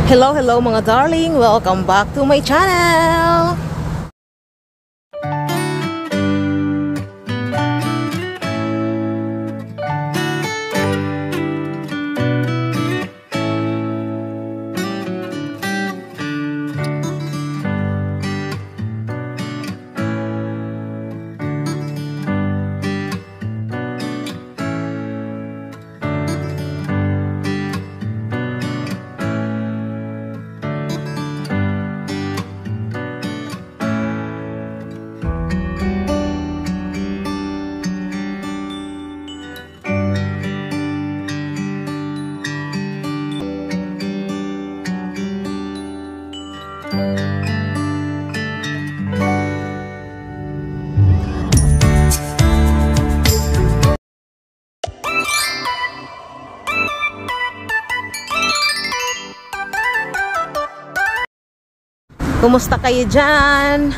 Hello, hello mga darling! Welcome back to my channel! Kumusta kayo dyan?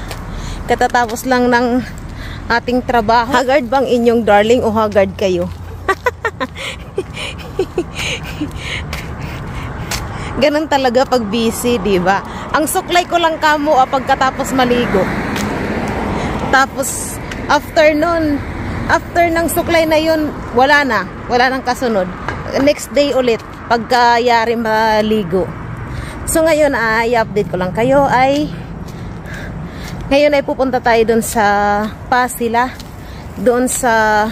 Katatapos lang ng ating trabaho. Haggard bang inyong darling o haggard kayo? Ganun talaga pag busy, diba? Ang suklay ko lang kamo pagkatapos maligo. Tapos after nun, after ng suklay na yun, wala nang kasunod. Next day ulit pagkayari maligo. So ngayon ay update ko lang kayo ngayon ay pupunta tayo doon sa Pasila, doon sa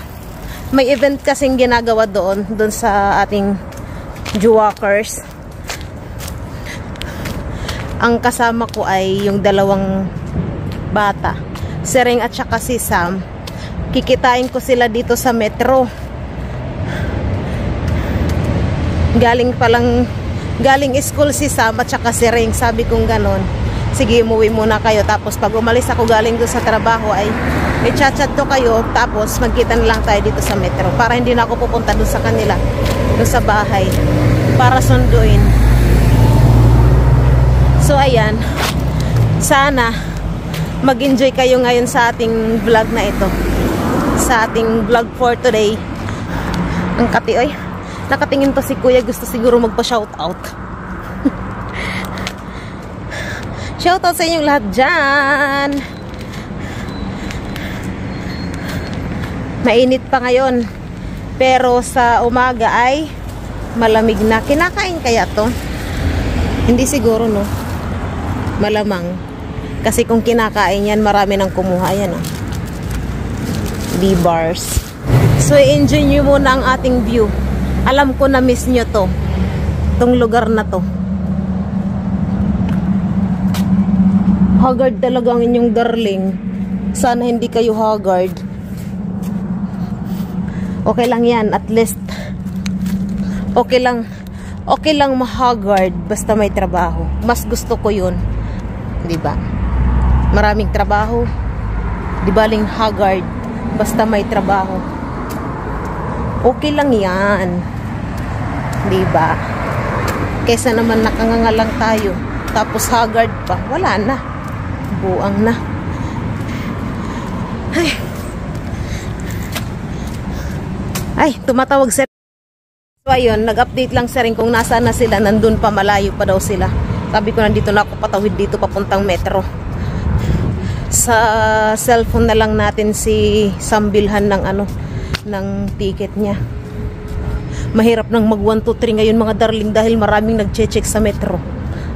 may event kasing ginagawa doon sa ating Jewakers. Ang kasama ko ay yung dalawang bata, si Ring at saka si Sam. Kikitain ko sila dito sa metro. Galing school si Sam at saka si Ring. Sabi kong ganon, sige umuwi muna kayo, tapos pag umalis ako galing doon sa trabaho ay i-chat to kayo, tapos magkita na lang tayo dito sa metro para hindi na ako pupunta doon sa kanila, doon sa bahay para sunduin. So ayan, sana mag-enjoy kayo ngayon sa ating vlog na ito, sa ating vlog for today. Ang kati, oy, nakatingin to si kuya, gusto siguro magpa-shoutout. Shoutout sa inyong lahat dyan. Mainit pa ngayon, pero sa umaga ay malamig na. Kinakain kaya to? Hindi siguro, no? Malamang. Kasi kung kinakain yan, marami nang kumuha yan, D-bars. So enjoy nyo muna ang ating view. Alam ko na miss nyo tong lugar na to. Haggard talaga ang inyong darling. Sana hindi kayo haggard. Okay lang yan, at least okay lang ma-haggard basta may trabaho. Mas gusto ko yun, diba? Maraming trabaho, di baling haggard basta may trabaho. Okay lang yan, diba? Kesa naman nakanganga lang tayo tapos haggard pa, wala na, buang na. Ay, tumatawag sa. So ayun, nag-update lang sa rin kung nasaan na sila. Nandun pa, malayo pa daw sila. Sabi ko, nandito na ako patawid dito papuntang metro. Sa cellphone na lang natin si Sambilhan ng ticket niya. Mahirap nang mag 1, 2, 3 ngayon mga darling dahil maraming nagche-check sa metro.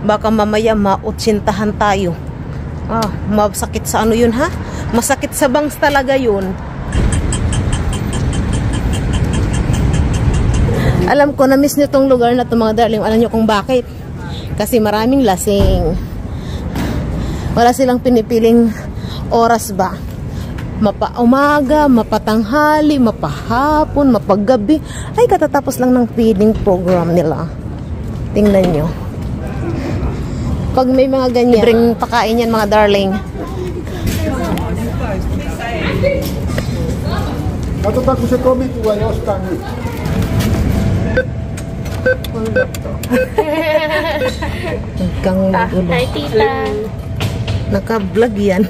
Baka mamaya mautsintahan tayo. Masakit sa yun, ha? Masakit sa bangs talaga yun. Alam ko, na-miss nyo tong lugar na to mga darling. Alam nyo kung bakit? Kasi maraming lasing. Wala silang pinipiling oras ba? Mapa-umaga, mapatanghali, mapahapon, mapagabi. Ay, katatapos lang ng feeding program nila. Tingnan nyo. Pag may mga ganyan, bring pakain yan mga darling. Natatago sa comment, wala sa tangi. Hi, tita. Naka-vlog yan.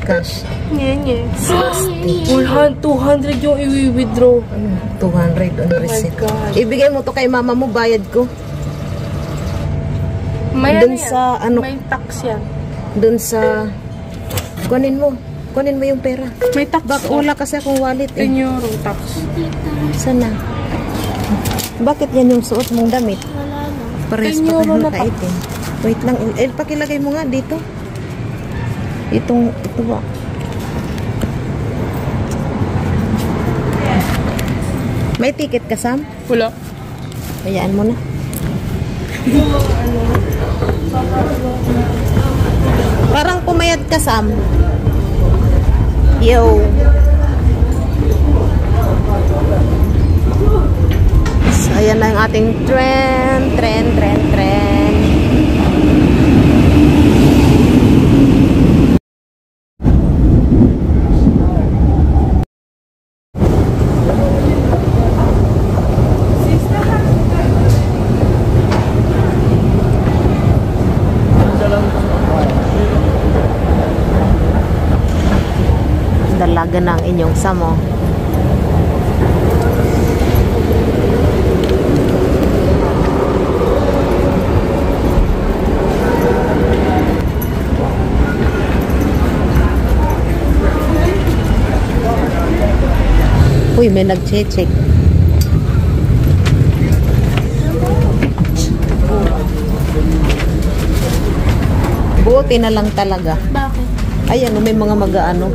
Cash. Nye. 200 yung i-withdraw. 200 on receipt. Ibigay mo to kay mama mo, bayad ko. May Dun ano yan? sa ano, May tax yan. dun sa kunin mo yung pera. May tax. Bak wala kasi akong wallet 10 eh. euro tax. Sana. Bakit yan yung suot mong damit? Wala na. Parehas 10 pa euro tayo na nakaitim. Wait lang. Pakilagay mo nga dito. Ito ba? May ticket ka, Sam? Wala. Hayaan mo na. Parang pumayad ka, Sam. Yo. So, ayan na yung ating tren. Dalaga ng inyong samo. Uy, may nag-check. Buti na lang talaga. Bakit? Ayan, may mga mag-ano.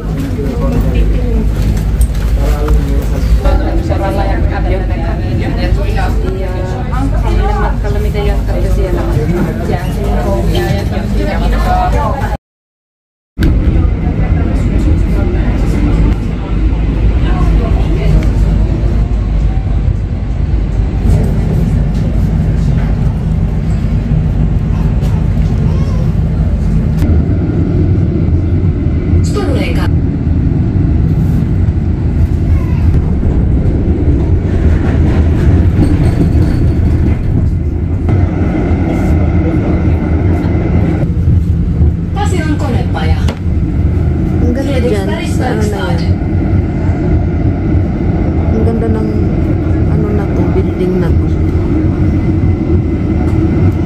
Ang ganda dyan. Ano na yan? Ang ganda ng ano na to, building na to.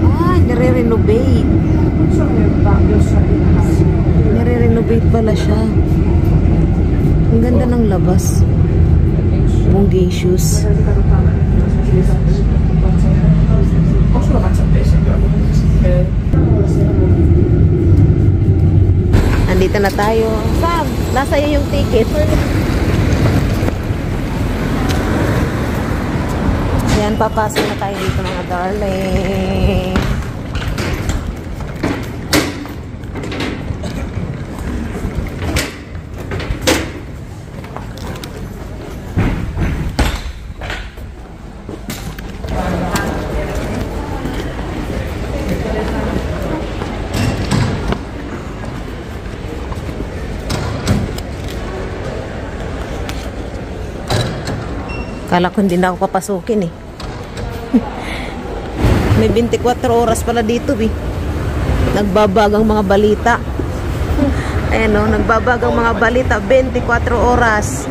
Ah, nire-renovate. Nire-renovate pala siya. Ang ganda ng labas. Bongacious. Nandito na tayo. Sam, nasa iyo yung ticket. Ayan, papasok na tayo dito mga darling. Kala ko hindi na ako papasukin eh. May 24 oras pala dito eh. Nagbabagang mga balita. Ayan o, nagbabagang mga balita. 24 oras.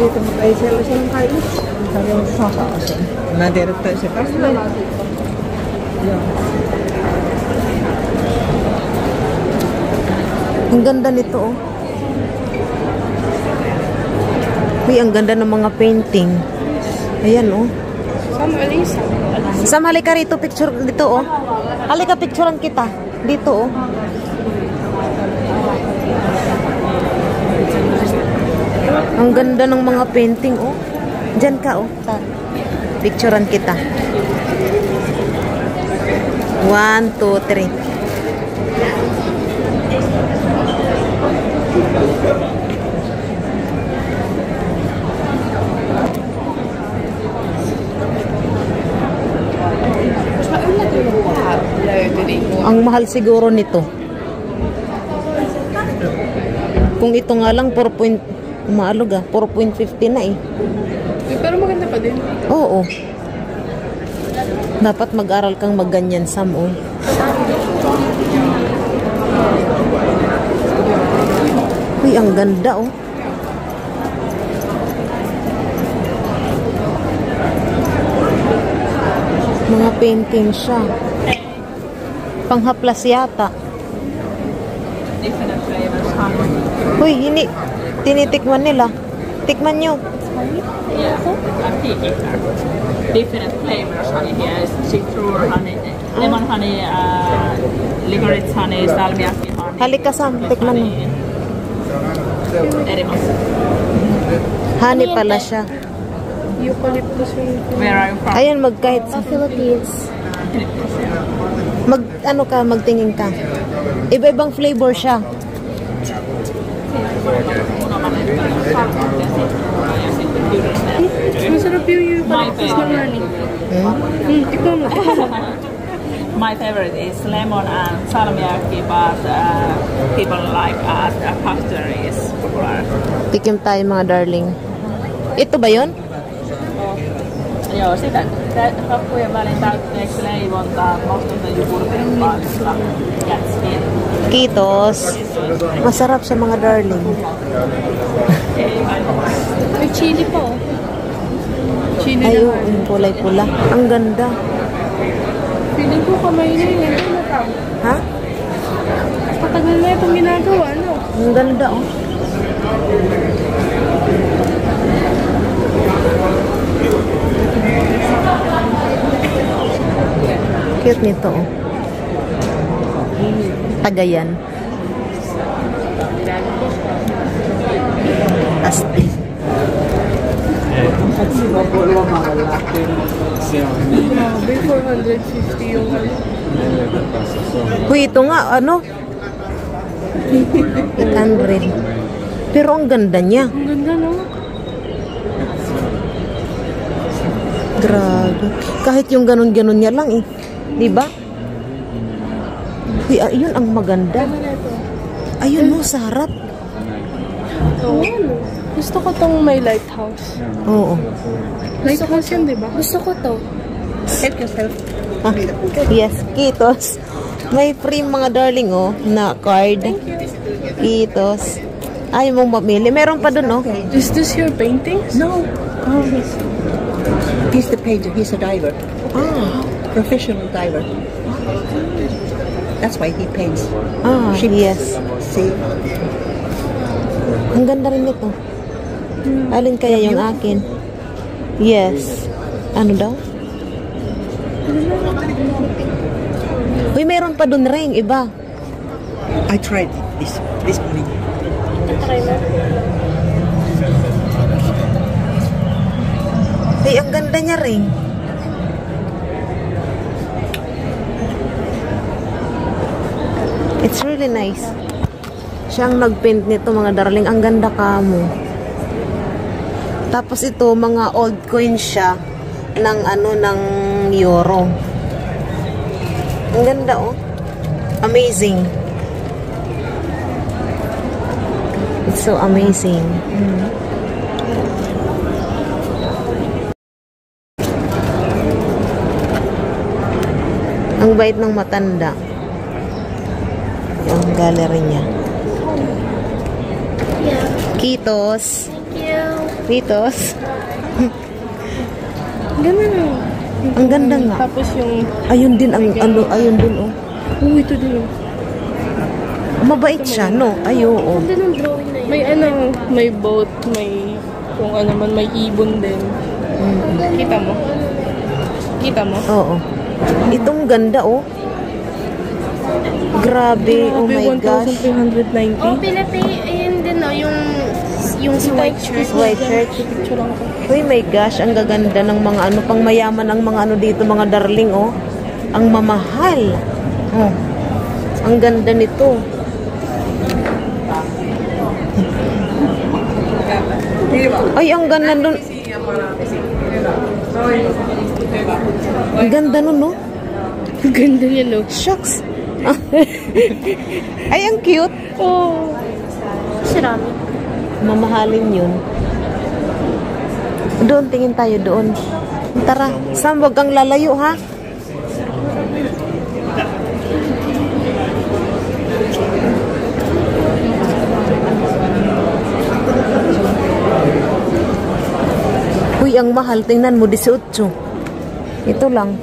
Dito mo kayo siya ng kayo. Sabi mo sa kasi. Nadirect tayo siya. Kasi Ang ganda nito oh. Uy, ang ganda ng mga painting. Ayan oh. Sam, Alisa. Sam, halika rito, picture dito oh. Halika, picturean kita. Dito oh. Ang ganda ng mga painting oh. Diyan ka oh. Picturean kita. 1, 2, 3. Ang mahal siguro nito. Kung ito nga lang 4.50 na eh. Pero maganda pa din. Oo. Dapat mag-aral kang magganyan, Sam oh. Uy, ang ganda oh. Mga painting siya. Panghaplas yata. Different flavors, honey. Uy, hindi. Tinitikman nila. Tikman nyo. Yeah, I'm taking her. Different flavors, honey. Here is citron honey, lemon honey, licorice honey, salmiakki honey. Halika Sam, tikman mo. Erimas. Honey pala siya. Eucalyptus yung... Where are you from? Ayan, magkahit sa Philippines. magtingin ka. Iba-ibang flavor siya. Masarap yung eucalyptus ng honey. Ikaw mo. My favorite is lemon and salmiakki, but people like custard is popular. Tikim tayo mga darling. Ito ba yun? Joo, sitä happujen välin täytteeksi leivontaa, nostetta jogurtin kanssa, jätskiin. Kitos. Masarap sa mga darling. May chili pa oh. Chili na Ayun, honey. yung kulay pula. Ang ganda. Feeling ko kamay na yun. Ha? Patagal na itong ginagawa, no? Ang ganda, oh. Cute nito, oh. Tagayan. Asti. Grabe, 450 yung ano. Uy, ito nga, ano? 800. Pero ang ganda niya. Ang ganda, no? Grabe. Kahit yung ganun-ganun niya lang, eh. Diba? Uy, ayun ang maganda. Ayun mo, sa harap. Oo, ano? Gusto ko tong may lighthouse. Oo. Lighthouse yan, di ba? Gusto ko to. Help yourself. Ah, yes, kitos. May free mga darling, oh, na card. Kitos. Ayaw mong mamili. Meron pa dun, oh. Is this your paintings? No. Oh, he's the painter. He's a diver. Ah, Professional diver. That's why he paints. ah, yes. See? Ang ganda rin nito. Alin kaya yung akin? Yes. Ano daw? Uy, meron pa dun ring, iba. I tried this morning. Uy, ang ganda niya ring. It's really nice. Siyang nag-paint nito mga darling. Ang ganda ka mo. Tapos ito, mga old coins siya ng ano, ng euro. Ang ganda, oh. Amazing. It's so amazing. Ang bait ng matanda. Yung gallery niya. Kitos. Thank you. Kitos. Ganda na. Ang ganda nga. Tapos yung... Ayun din ang ano, ayun din, oh. Oh, ito din. Mabait siya, no? Ay, oo. Ganda ng drawing na yun. May ano, may boat, may... Kung ano man, may ibon din. Kita mo? Kita mo? Oo. Itong ganda, oh. Grabe, oh my gosh. 1,390. Oh, pinatay, ayun din no, yung white shirt. White shirt. Picture lang ko. Uy, my gosh, ang gaganda ng mga ano, pang mayaman ang mga ano dito, mga darling, oh. Ang mamahal. Oh. Ang ganda nito. Ay, ang ganda nun. Ang ganda nun, no? Ang ganda niya, no? Shucks. Ay, ang cute. Oh. Sarami. Mamahalin yun. Doon, tingin tayo doon. Tara, Sam, wag kang lalayo, ha? Uy, ang mahal. Tingnan mo, 18. Ito lang.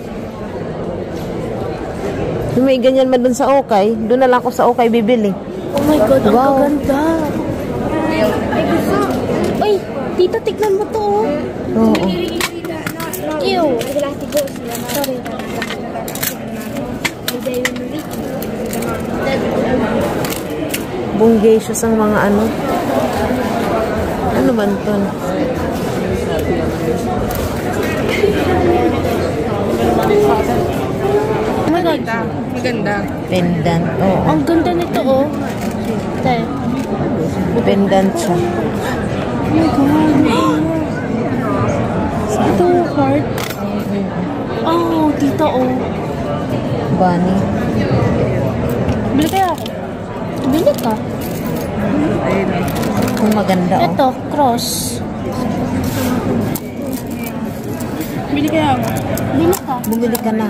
Yung may ganyan man dun sa Okay. Doon na lang ako sa Okay bibili. Oh my God, ang Wow. gaganda. Ay, gusto. Ay, tita, tignan mo to. Oo. Ew. Sorry. Bonggacious ang mga ano. Ano man to? Maganda. Maganda. Pendant. Oo. Ang ganda nito, oh. Tayo. Pendant siya. Ito, heart. Oh, tita, oh. Bunny. Bili kaya ako. Bili ka. Ang maganda oh. Ito, cross. Bili kaya ako. Bili ka. Bumili ka na.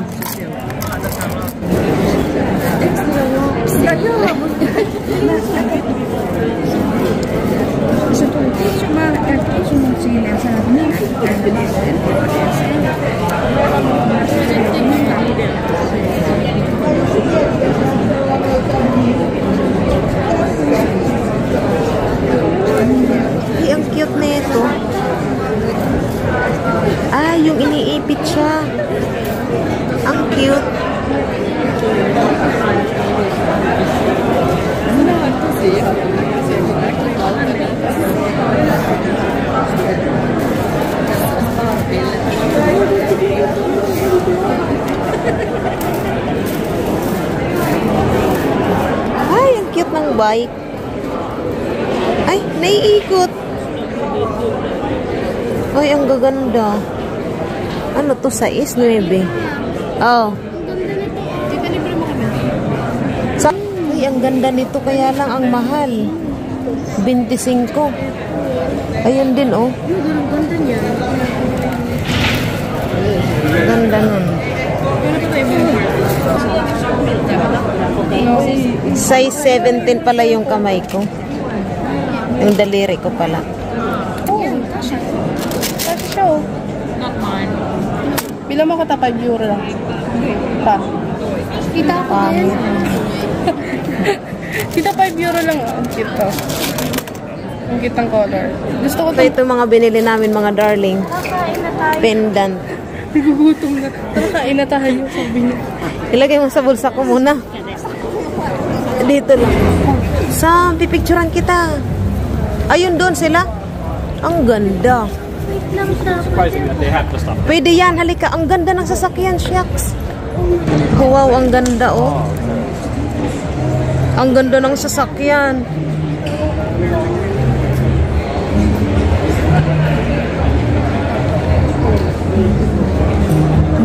Ay, ang cute na ito. Ah, yung iniipit siya. Ang cute. Ay, ang cute ng bike. Ay, naiikot. Ay, ang gaganda. Ano to? 6-9. Oh. Ay, ang ganda nito. Kaya lang ang mahal. 25. Ayun din, oh. Ang ganda niya. Ganda nun. Size 17 pala yung kamay ko. Yung daliri ko pala. Oh, kasha. Kasi siya, oh. Not mine. Bilang mo ko 5 euro lang. Pa. Tita ako din. Kita 5 euro lang, oh. Ang cute to. Ang cute ng color. Gusto ko Ito mga binili namin, mga darling. Kakain na tayo. Pendant. Nagugutom na. Tara, kain na tayo, sabi niya. Ilagay mo sa bulsa ko muna. Dito lang. Sam, pipicturean kita. Ayun doon sila. Ang ganda. Wait lang sa Pwede yan, halika. Ang ganda ng sasakyan, shucks. Wow, ang ganda, oh. Ang ganda ng sasakyan.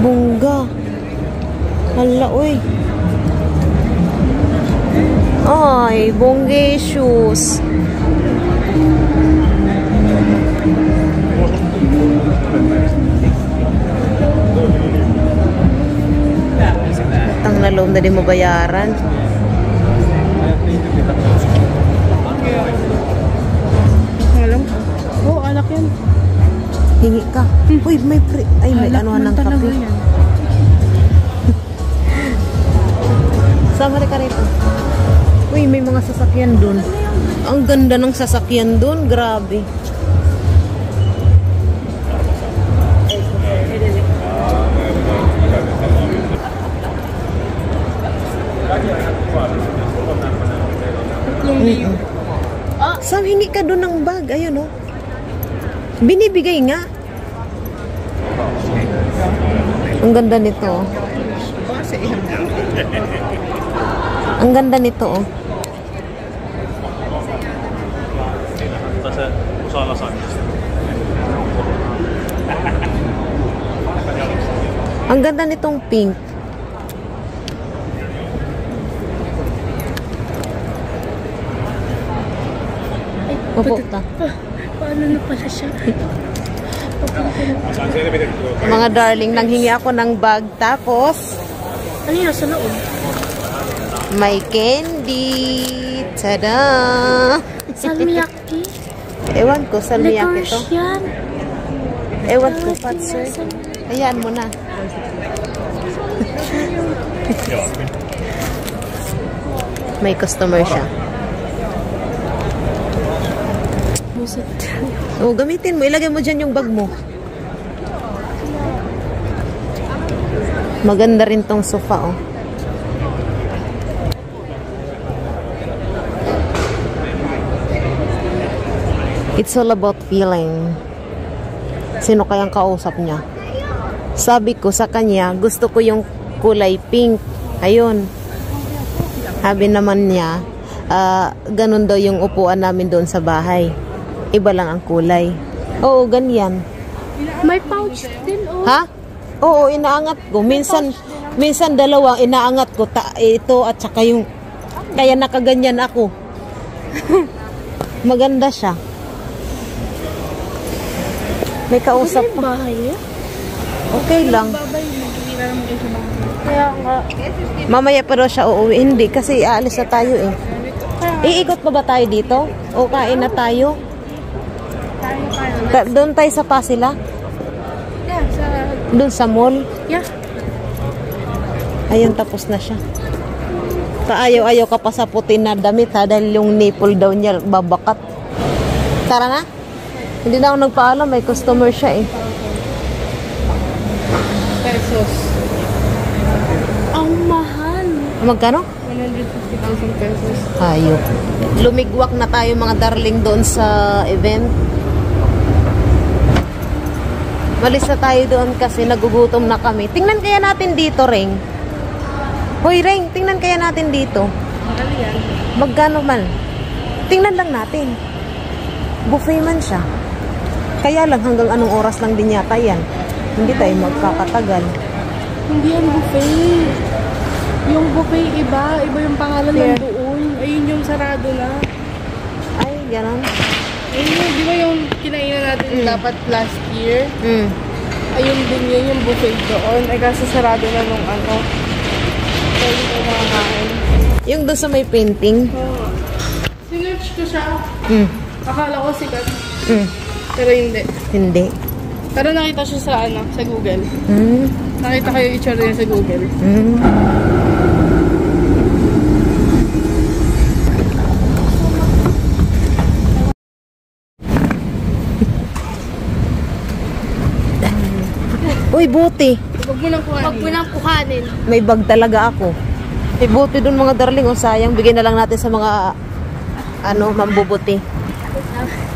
Bongga. Hala, uy. Ay, bonggacious. Utang na loob na din mo bayaran. Alam? Oo, alak yan. Hingi ka. Uy, may ay, may Alak anuhan man ng talaga kape. yan. Sama ka rito. Uy, may mga sasakyan dun. Ang ganda ng sasakyan dun. Grabe. Sam, hingi ka dun ng bag. Ayun, oh. Binibigay nga. Ang ganda nito, oh. Ang ganda nito, oh. Ang ganda nitong pink. Opo ta. Paano na pala siya? Mga darling, nanghingi ako ng bag. Tapos, Ano yun? Sa loob? may candy. Tada! Salmiyaki? Ewan ko, salmiyak ito. Licorice yan. Ewan ko, Patser. Hayaan mo na. may customer siya. Oh, gamitin mo. Ilagay mo dyan yung bag mo. Maganda rin tong sofa, oh. It's all about feeling. Sino kayang kausap niya? Sabi ko sa kanya, gusto ko yung kulay pink. Ayun. Sabi naman niya, ganun daw yung upuan namin doon sa bahay. Iba lang ang kulay. Oo, ganyan. May pouch din, oh. Ha? Oo, inaangat ko. Minsan dalawa, inaangat ko. Ito at saka yung, kaya nakaganyan ako. Maganda siya. May kausap pa. Bahay niya? Okay lang. Kaya nga. Mamaya pa daw siya uuwi. Hindi, kasi aalis na tayo eh. Iikot pa ba tayo dito? O kain na tayo? Doon tayo sa Pasila? Yeah, Doon sa mall? yeah. Ayun, tapos na siya. Kaayaw-ayaw ka pa sa puti na damit ha, dahil yung nipple daw niya babakat. Tara na? Hindi na ako nagpaalam, may customer siya eh. Pesos. Ang mahal. Magkano? 150,000 pesos. Ayok. Lumigwak na tayo mga darling doon sa event. Malis na tayo doon kasi nagugutom na kami. Tingnan kaya natin dito, Reng. Hoy, Reng, tingnan kaya natin dito. Mahal yan. Magkano man? Tingnan lang natin. Buffet man siya. Kaya lang hanggang anong oras lang din yata yan. Hindi tayo magkakatagal. Hindi yan buffet. Yung buffet iba. Iba yung pangalan ng doon. Ayun yung sarado na. Ay, gano'n. Ayun yung, di ba yung kinainan natin dapat last year? Ayun din yun yung buffet doon. Ay kasi sarado na nung ano. Kaya hindi ko makakain. Yung doon sa may painting. Sinerch ko siya. Akala ko sikat. Pero hindi. Hindi. Pero nakita siya sa ano, sa Google. Nakita ko yung itsura niya sa Google. 'Uy, buti. Huwag mo nang kuhanin. Huwag mo nang kuhanin. May bag talaga ako. May buti dun mga darling. O sayang, bigyan na lang natin sa mga mambubuti.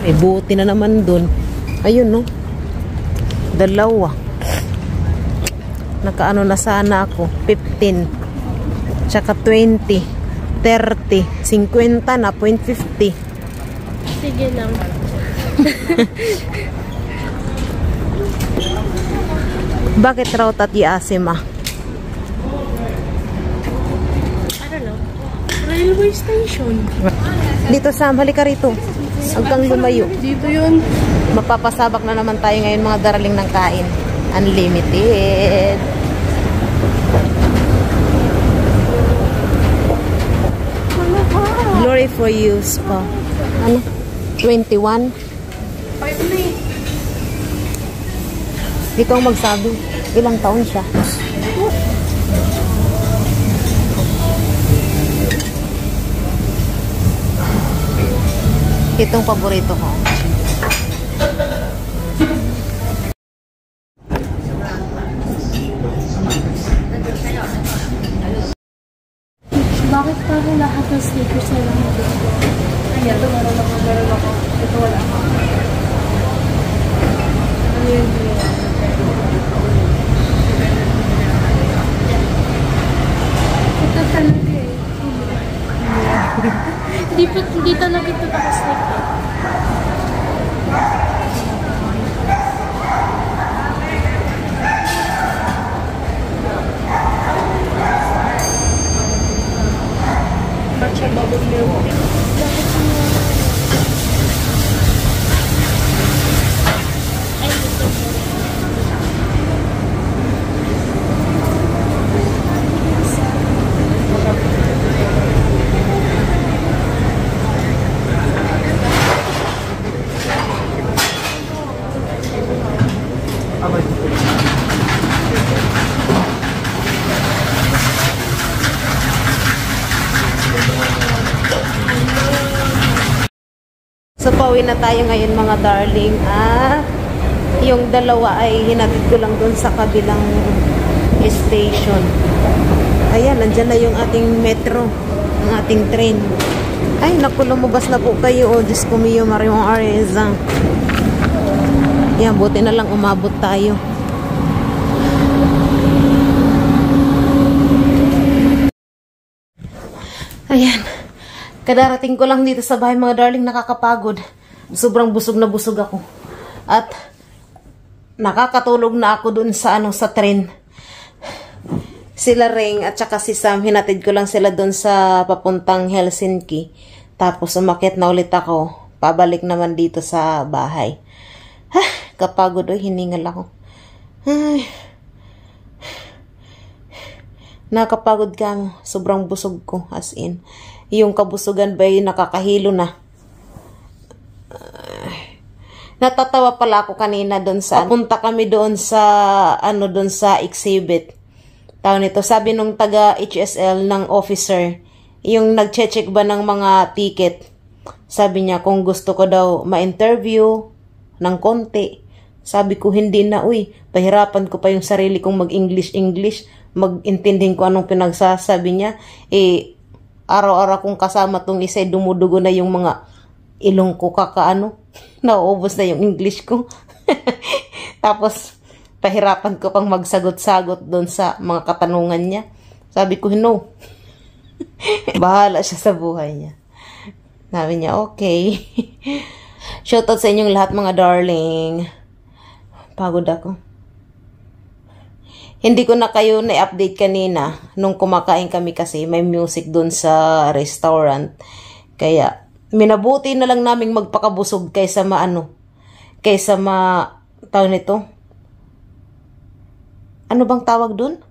May buti na naman dun. Ayun, no? Dalawa. Nakaano na sana ako. 15. Tsaka 20. 30. 50 na. 0.50. Sige lang. Bakit raw tati Asima? I don't know. Railway station. Dito Sam, halika rito. Hanggang lumayo. Dito yun. Mapapasabak na naman tayo ngayon mga daraling ng kain. Unlimited. Glory for you, spa. Ano? 21? Ikaw ang magsabi. Ilang taon siya? Itong paborito ko. Bakit parang lahat ng sneakers na lang ito? Ayan, ito meron ako. Ito wala ako. Ano yun? Ito talaga eh. Hindi talaga ito nakasneak. Matcha bubble milk. pauwi na tayo ngayon mga darling. Yung dalawa ay hinatid ko lang doon sa kabilang station. Ayan, nandyan na yung ating metro, ang ating train. Ay, naku, lumabas na po kayo. Oh, Diyos ko miyo, Mariong Areza. Yan, buti na lang umabot tayo. Ayan. Kadarating ko lang dito sa bahay mga darling, nakakapagod. Sobrang busog na busog ako. At nakakatulog na ako dun sa sa train. Sila Ring at saka si Sam, hinatid ko lang sila dun sa papuntang Helsinki. Tapos umakyat na ulit ako. Pabalik naman dito sa bahay. Kapagod, hiningal ako. Nakapagod ka mo. Sobrang busog ko, as in. Yung kabusugan ba nakakahilo na. Natatawa pala ako kanina doon sa punta kami doon sa doon sa exhibit. Taon nito, sabi nung taga HSL ng officer, yung nagche-check ba ng mga ticket. Sabi niya kung gusto ko daw ma-interview ng konti. Sabi ko hindi na, pahirapan ko pa yung sarili kong mag-English, mag-intindihin ko anong pinagsasabi niya. Araw-araw kong kasama tong isa, dumudugo na yung mga ilong ko nauubos na yung English ko. Tapos, pahirapan ko pang magsagot-sagot doon sa mga katanungan niya. Sabi ko, no. Bahala siya sa buhay niya. Sabi niya, okay. Shoutout sa inyong lahat mga darling. Pagod ako. Hindi ko na kayo na-update kanina nung kumakain kami kasi may music dun sa restaurant. Kaya minabuti na lang naming magpakabusog kaysa tawag nito. Ano bang tawag dun?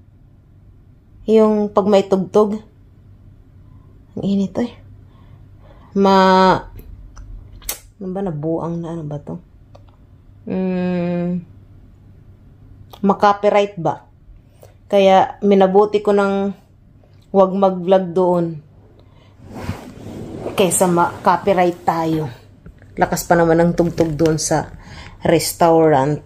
Yung pag may tugtog. Ang init ano ba nabuang na ano ba to? Makapiright ba? Kaya minabuti ko ng wag mag-vlog doon kaysa ma-copyright tayo. Lakas pa naman ng tugtog doon sa restaurant.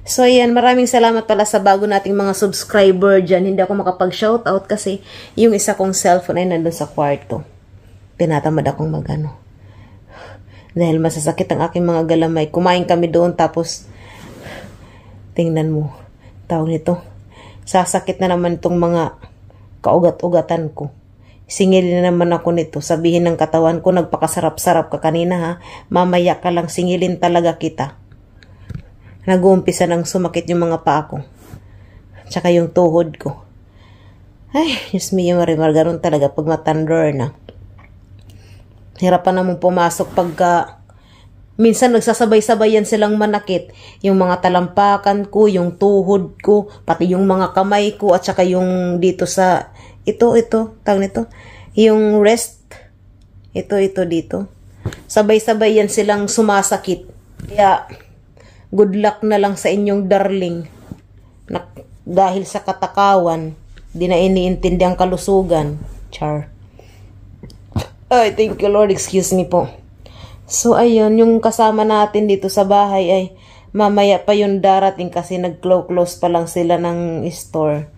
So ayan, maraming salamat pala sa bago nating mga subscriber dyan. Hindi ako makapag-shoutout kasi yung isa kong cellphone ay nandun sa kwarto. Tinatamad akong magano. Dahil masasakit ang aking mga galamay. Kumain kami doon tapos tingnan mo. Tawag nito. Sasakit na naman itong mga kaugat-ugatan ko. Singilin na naman ako nito. Sabihin ng katawan ko, nagpakasarap-sarap ka kanina ha. Mamaya ka lang, singilin talaga kita. Nag-uumpisa nang sumakit yung mga paa ko. Tsaka yung tuhod ko. Ay, Diyos me, Marimar, ganun talaga pag matandor na. Hirapan namang pumasok pagka minsan nagsasabay-sabay yan silang manakit. Yung mga talampakan ko, yung tuhod ko, pati yung mga kamay ko, at saka yung dito sa, tawag nito, yung wrist, ito dito. Sabay-sabay yan silang sumasakit. Kaya, good luck na lang sa inyong darling. Dahil sa katakawan, di na iniintindi ang kalusugan. Char. Ay, thank you Lord, excuse me po. So, ayun, yung kasama natin dito sa bahay ay mamaya pa yung darating kasi nag-close pa lang sila ng store.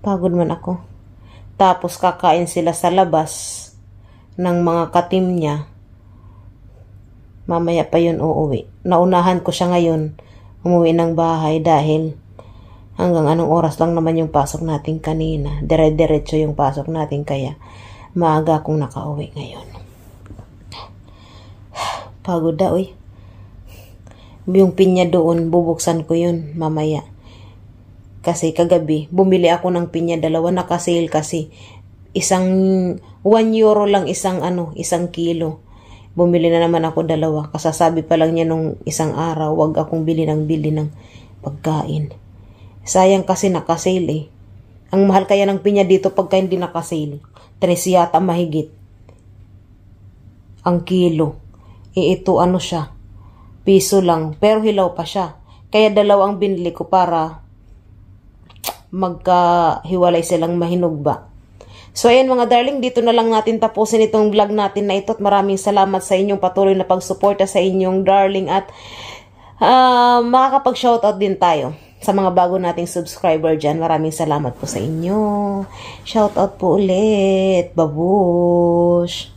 Pagod man ako. Tapos kakain sila sa labas ng mga katim niya. Mamaya pa yun uuwi. Naunahan ko siya ngayon umuwi ng bahay dahil hanggang anong oras lang naman yung pasok natin kanina. Dire-diretso yung pasok natin kaya maaga akong nakauwi ngayon. Pagod na, Yung pinya doon, bubuksan ko yun mamaya. Kasi kagabi, bumili ako ng pinya, 2 naka-sale kasi. 1 euro lang isang kilo. Bumili na naman ako 2. Kasasabi pa lang niya nung isang araw, wag akong bili ng pagkain. Sayang kasi naka-sale Ang mahal kaya ng pinya dito pagka hindi naka-sale. 3 yata mahigit. Ang kilo. Ito siya, piso lang, pero hilaw pa siya. Kaya 2 ang binili ko para magkahiwalay silang mahinog ba. So ayan mga darling, dito na lang natin tapusin itong vlog natin na ito at maraming salamat sa inyong patuloy na pagsuporta sa inyong darling at makakapag-shoutout din tayo sa mga bago nating subscriber dyan. Maraming salamat po sa inyo. Shoutout po ulit. Babush!